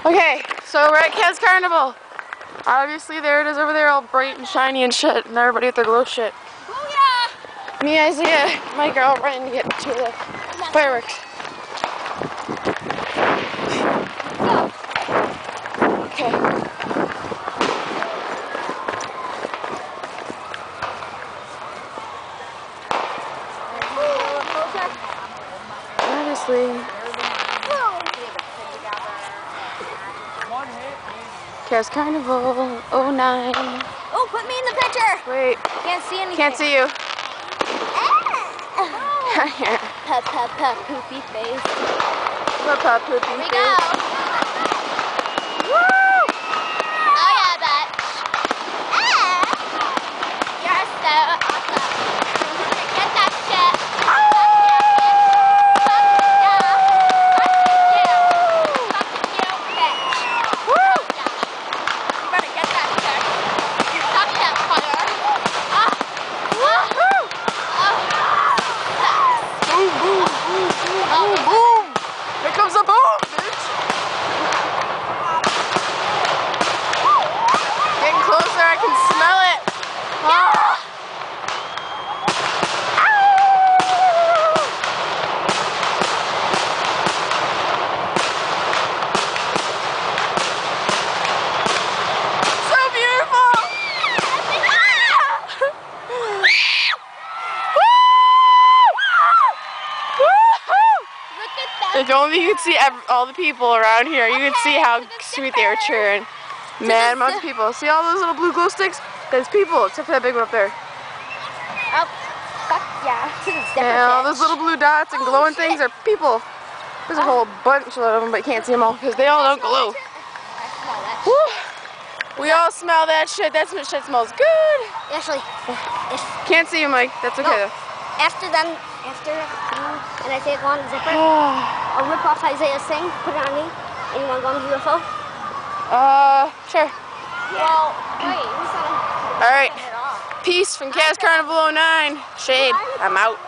Okay, so we're at Caz Carnival. Obviously, there it is over there, all bright and shiny and shit, and everybody with their glow shit. Booyah! Me, Isaiah, my girl, running to get to the fireworks. Okay. Obviously. Caz Carnival 09. Oh, put me in the picture. Wait. Can't see anything. Can't see you. Here. Poopy face. Poopy Here we face. go. Woo! Oh yeah, bitch. You're so awesome. Get that shit. Boom! Here comes a boom, bitch! Getting closer, I can smell it. Ah. So beautiful! If only you could see all the people around here, you could see how sweet they were cheering. Mad amounts of people. See all those little blue glow sticks? There's people, except for that big one up there. Oh, fuck yeah. And all those little blue dots and glowing things are people. There's a whole bunch of them, but you can't see them all because they all don't glow. Woo. We all smell that shit. That shit smells good. Actually, Can't see you, Mike. That's okay though. After and I say go on the zipper, I'll rip off Isaiah's thing, put it on me, and you want to go on the UFO? Sure. Well, wait, Alright. Peace from Caz Carnival 09. Shade. I'm out.